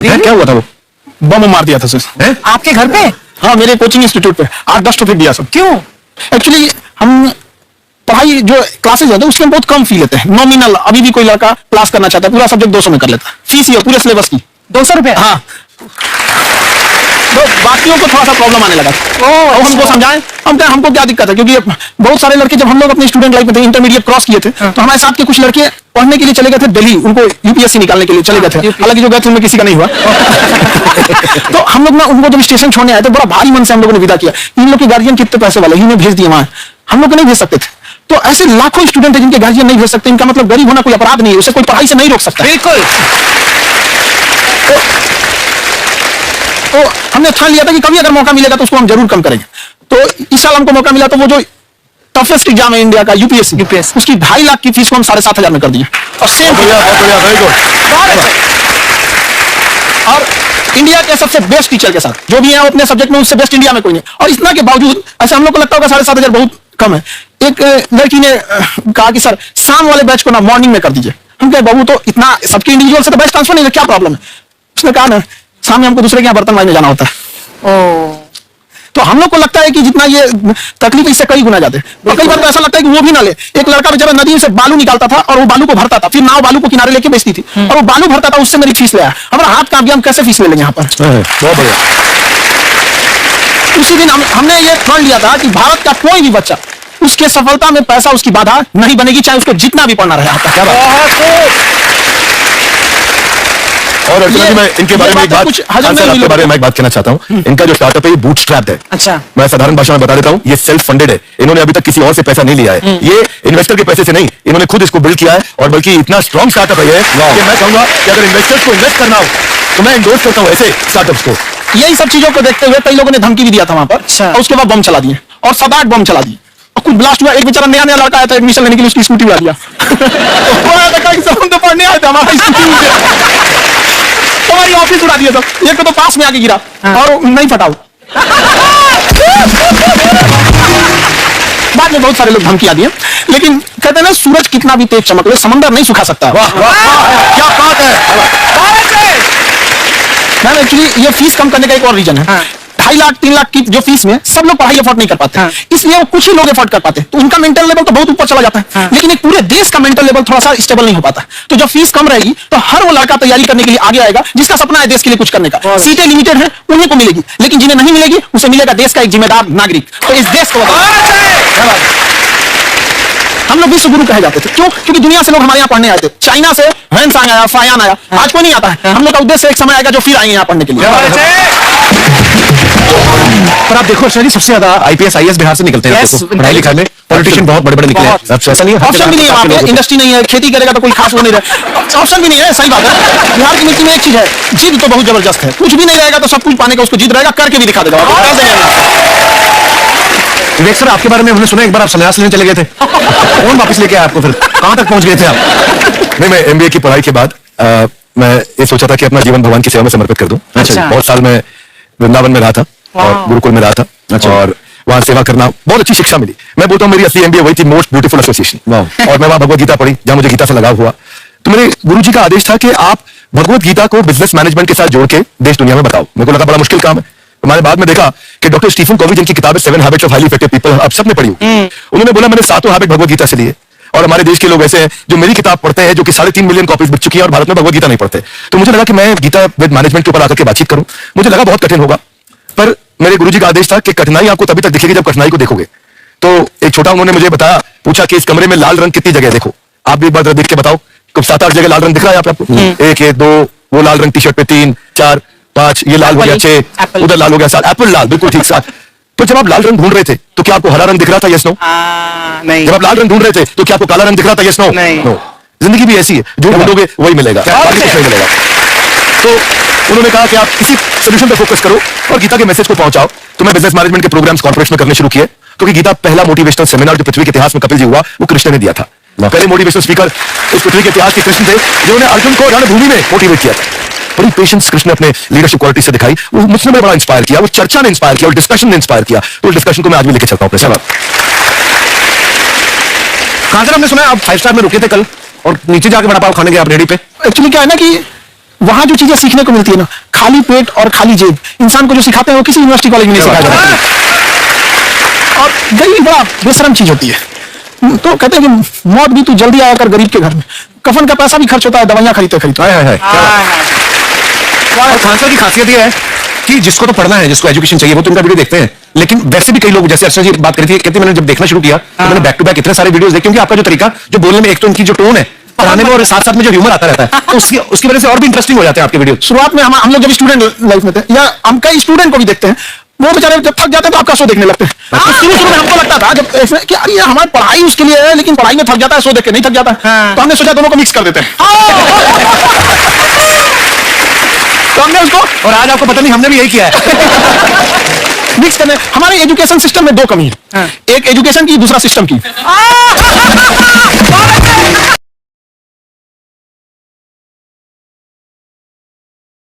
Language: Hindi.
क्या हुआ था? वो बम मार दिया था सर। आपके घर पे? हाँ, मेरे कोचिंग इंस्टीट्यूट पे 8-10 तो फेंक दिया सब। क्यों? एक्चुअली हम पढ़ाई जो क्लासेज होते हैं उसके हम बहुत कम फी लेते हैं। नॉमिनल अभी भी कोई लड़का क्लास करना चाहता है पूरा सब्जेक्ट 200 में कर लेता है। फीस ये पूरे सिलेबस की 200 रुपए? हाँ, तो बाकियों को थोड़ा सा प्रॉब्लम आने लगा। तो हमको समझाएं, हमको क्या दिक्कत है, क्योंकि बहुत सारे लड़के जब हम लोग अपने स्टूडेंट लाइफ में थे, इंटरमीडिएट क्रॉस किए थे, तो हमारे साथ के कुछ लड़के पढ़ने के लिए चले गए थे दिल्ली, उनको यूपीएससी निकालने के लिए चले गए थे। हालांकि जो गए थे उनमें किसी का नहीं हुआ। तो हम लोग ना उनको जब स्टेशन छोड़ने आए थे, बड़ा भारी मन से हम लोगों ने विदा किया। इन लोग के गार्जियन कितने पैसे वाले, इन्हें भेज दिए वहां, हम लोग नहीं भेज सकते थे। तो ऐसे लाखों स्टूडेंट है जिनके गार्जियन नहीं भेज सकते। इनका मतलब गरीब होना कोई अपराध नहीं है, उसे कोई पढ़ाई से नहीं रोक सकता। बिल्कुल। तो हमने ठान लिया था कि कभी अगर मौका मिलेगा तो उसको हम जरूर कम करेंगे। तो इस साल हमको मौका मिला, तो वो जो टफेस्ट एग्जाम है इंडिया का यूपीएससी, उसकी 2.5 लाख की फीस को हम 7,500 में कर दिए। और सेम वेरी गुड। और इंडिया के सबसे बेस्ट टीचर के साथ जो भी है अपने सब्जेक्ट में, उससे बेस्ट इंडिया में कोई नहीं। और इतना के बावजूद ऐसे हम लोग को लगता होगा 7,500 बहुत कम है। एक लड़की ने कहा कि सर शाम वाले बैच को ना मॉर्निंग में कर दीजिए। हम कहे बाबू तो इतना सबके इंडिविजुअल से तो बैच ट्रांसफर नहीं है, क्या प्रॉब्लम है? उसने कहा ना शाम में हमको दूसरे के यहाँ बर्तन मांजने जाना होता है। तो हम लोग को लगता है कि जितना ये तकलीफ इससे कई गुना ज्यादा है। कई बार तो ऐसा लगता है कि वो भी ना ले। एक लड़का बेचारा नदी से बालू निकालता था और वो बालू को भरता था, फिर नाव बालू को किनारे लेके बेचती थी और वो बालू भरता था, उससे मेरी फीस ले आया। हमारा हाथ कांप गया, हम कैसे फीस ले लेंगे यहाँ पर? बहुत बढ़िया। उसी दिन हमने ये ठान लिया था कि भारत का कोई भी बच्चा उसके सफलता में पैसा उसकी बाधा नहीं बनेगी, चाहे उसको जितना भी पढ़ना रहे। आपका क्या और अर्चना जी, मैं इनके बारे में एक बात, आपके बारे में एक बात कहना चाहता हूँ। इनका जो स्टार्टअप है ये बूटस्ट्रैप्ड है। अच्छा, मैं साधारण भाषा में बता देता हूँ, ये सेल्फ फंडेड है। इन्होंने अभी तक किसी और से पैसा नहीं लिया है। ये इन्वेस्टर के पैसे से नहीं, इन्होंने खुद इसको बिल्ड किया है। और बल्कि इतना स्ट्रॉन्ग स्टार्टअप है ये कि मैं कहूंगा कि अगर इन्वेस्टर्स को इन्वेस्ट करना हो तो मैं इंडोर्स करता हूँ ऐसे स्टार्टअप्स को। यही सब चीजों को देखते हुए कई लोगों ने धमकी भी दिया था वहां पर। और उसके बाद बम चला दिए और 7-8 बम चला दिए और कुछ ब्लास्ट हुआ। एक बेचारा नया लड़का आया था एडमिशन लेने के लिए, उसकी स्कूटी उड़ा दिया। हम तो पढ़ने आए थे, हमारा हमारी ऑफिस उड़ा दिया था। एक तो पास में आके गिरा और नहीं फटा। बाद में बहुत सारे लोग धमकियां दिए, लेकिन कहते हैं ना सूरज कितना भी तेज चमक ले समंदर नहीं सुखा सकता। वाह क्या बात है। मैम एक्चुअली ये फीस कम करने का एक और रीजन है। 2.5 लाख 3 लाख की जो फीस में सब लोग पढ़ाई अफोर्ड नहीं कर पाते, इसलिए वो कुछ ही लोग अफोर्ड कर पाते, तो उनका मेंटल लेवल तो बहुत ऊपर चला जाता है। लेकिन एक पूरे देश का मेंटल लेवल थोड़ा सा स्टेबल नहीं हो पाता। तो जब फीस कम रहेगी तो हर वो लड़का तैयारी करने के लिए आगे आएगा जिसका सपना है देश के लिए कुछ करने का। सीटें लिमिटेड है, उन्हीं को मिलेगी, लेकिन जिन्हें नहीं मिलेगी उसे मिलेगा देश का एक जिम्मेदार नागरिक। तो इस देश को हम लोग विश्व गुरु कहे जाते थे। क्यों? क्योंकि दुनिया से लोग हमारे यहाँ पढ़ने आए थे। चाइना से हैंसांग आया, फायान आया, आज कोई नहीं आता है। हम लोग का उद्देश्य एक समय आएगा जो फिर आएंगे यहाँ पढ़ने के लिए। पर आप देखो अर्चना जी, सबसे ज्यादा आईपीएस आईएएस बिहार से निकलते हैं। पढ़ाई लिखाई में पॉलिटिशियन बहुत बड़े बड़े निकले हैं। ऐसा नहीं है, ऑप्शन भी नहीं है वहाँ पे, इंडस्ट्री नहीं है, खेती करेगा तो कोई खास वो नहीं रहे, ऑप्शन भी नहीं है। सही बात है। बिहार की मिट्टी में एक चीज है, जिद तो बहुत जबरदस्त है। कुछ भी नहीं रहेगा तो सब कुछ पाने का उसको जिद रहेगा, करके भी दिखा देगा। विवेक सर, आपके बारे में हमने सुना एक बार आप संन्यास लेने चले गए थे। कौन वापस लेके आया आपको? फिर कहां तक पहुंच गए थे आप? नहीं, मैं एमबीए की पढ़ाई के बाद मैं ये सोचा था कि अपना जीवन भगवान की सेवा में समर्पित कर दूं। बहुत साल मैं वृंदावन में रहा था और गुरुकुल में रहा था और वहां सेवा करना बहुत अच्छी शिक्षा मिली। मैं बोलता हूँ मेरी असली एमबीए वही थी, मोस्ट ब्यूटीफुल एसोसिएशन। और मैं वहां भगवत गीता पढ़ी, जहां मुझे गीता से लगाव हुआ। तो मेरे गुरुजी का आदेश था कि आप भगवत गीता को बिजनेस मैनेजमेंट के साथ जोड़ के देश दुनिया में बताओ। मेरे को लगा बड़ा मुश्किल काम है। मैंने बाद में देखा कि डॉक्टर स्टीफन कॉवी जिनकी किताब है 7 habits of highly effective people, आप सबने पढ़ी, उन्होंने बोला मैंने 7 हैबिट भगवत गीता से लिए। और हमारे देश के लोग ऐसे हैं जो मेरी किताब पढ़ते हैं, जो कि 3.5 मिलियन कॉपीज बिक चुकी है और भारत में भगवत गीता नहीं पढ़ते। तो मुझे लगा कि मैं गीता विद मैनेजमेंट के ऊपर आकर के बातचीत करूं। मुझे लगा बहुत कठिन होगा, पर मेरे गुरुजी का आदेश था कि कठिनाई आपको तभी तक दिखेगी जब कठिनाई को देखोगे। तो एक छोटा उन्होंने मुझे बताया, पूछा कि इस कमरे में लाल रंग कितनी जगह देखो, आप भी एक बार देख के बताओ। 7-8 जगह लाल रंग दिख रहा है आपको? 1 2 वो लाल रंग टी शर्ट पे, 3 4 5 ये लाल हो गया, 6 उधर लाल हो गया, 7 एप्पल लाल, बिल्कुल ठीक 7। तो जब आप लाल रंग ढूंढ रहे थे तो क्या आपको हरा रंग दिख रहा था? Yes no? नहीं। जब आप लाल रंग ढूंढ रहे थे तो क्या आपको काला रंग दिख रहा था? Yes no? नहीं। जिंदगी भी ऐसी है, जो ढूंढोगे वही मिलेगा, बाकी कुछ नहीं मिलेगा। तो उन्होंने कहा कि आप इसी सोल्यूशन पे फोकस करो और गीता के मैसेज को पहुंचाओ। तो मैं बिजनेस मैनेजमेंट के प्रोग्राम्स कॉर्पोरेट में करने शुरू किए, क्योंकि गीता पहला मोटिवेशनल सेमिनार जो पृथ्वी के इतिहास में कपिल जी हुआ वो कृष्ण ने दिया था। पहले मोटिवेशनल स्पीकर इस पृथ्वी के इतिहास के कृष्ण थे, जिन्होंने अर्जुन को रणभूमि में मोटिवेट किया था। बड़ी पेशेंस कृष्ण ने अपने लीडरशिप क्वालिटी से दिखाई। वो मुझसे बड़ा इंस्पायर किया, वो चर्चा ने इंस्पायर किया, और डिस्कशन ने इंस्पायर किया। तो डिस्कशन को मैं आज भी लेके चलता हूँ अपने साथ। कहां से हमने सुना है आप 5 स्टार में रुके थे कल और नीचे जाके वड़ा पाव खाने गए आप रेडी पे? एक्चुअली क्या है ना कि वहां जो चीजें सीखने को मिलती है ना खाली पेट और खाली जेब इंसान को जो सिखाते हैं वो किसी यूनिवर्सिटी कॉलेज में नहीं सिखाया जाता और गरीब बड़ा बेशरम चीज होती है। तो कहते हैं कि मौत भी तू जल्दी आया कर गरीब के घर में, कफन का पैसा भी खर्च होता है दवाइयां खरीदते खरीदते। हाय हाय हाय, क्या बात। और खान सर की खासियत ये है कि जिसको तो पढ़ना है, जिसको एजुकेशन चाहिए, वो तो इनका वीडियो देखते हैं, लेकिन वैसे भी कई लोग, जैसे अर्चना जी बात करी थी, कहती मैंने जब देखना शुरू किया तो मैंने बैक टू बैक इतने सारे वीडियोस देखे, क्योंकि आपका जो तरीका जो बोलने में, एक तो उनकी जो टोन है पढ़ाने में और साथ साथ में जो ह्यूमर आता रहता है, तो उसकी वजह से और भी इंटरेस्टिंग हो जाते हैं आपके वीडियो। शुरुआत में हम लोग जब स्टूडेंट लाइफ में थे, या हम कई स्टूडेंट को भी देखते हैं, वो बेचारे जब थक जाते हैं तो आपका शो देखने लगते हैं। तो शुरू में हमको लगता था जब कि यार ये हमारी पढ़ाई उसके लिए है, लेकिन पढ़ाई में थक जाता है, शो देख के नहीं थक जाता है। तो हमने सोचा दोनों को मिक्स कर देते हैं। तो हमने उसको, और आज आपको पता नहीं हमने भी यही किया है। मिक्स करने। हमारे एजुकेशन सिस्टम में दो कमी है, एक एजुकेशन की, दूसरा सिस्टम की।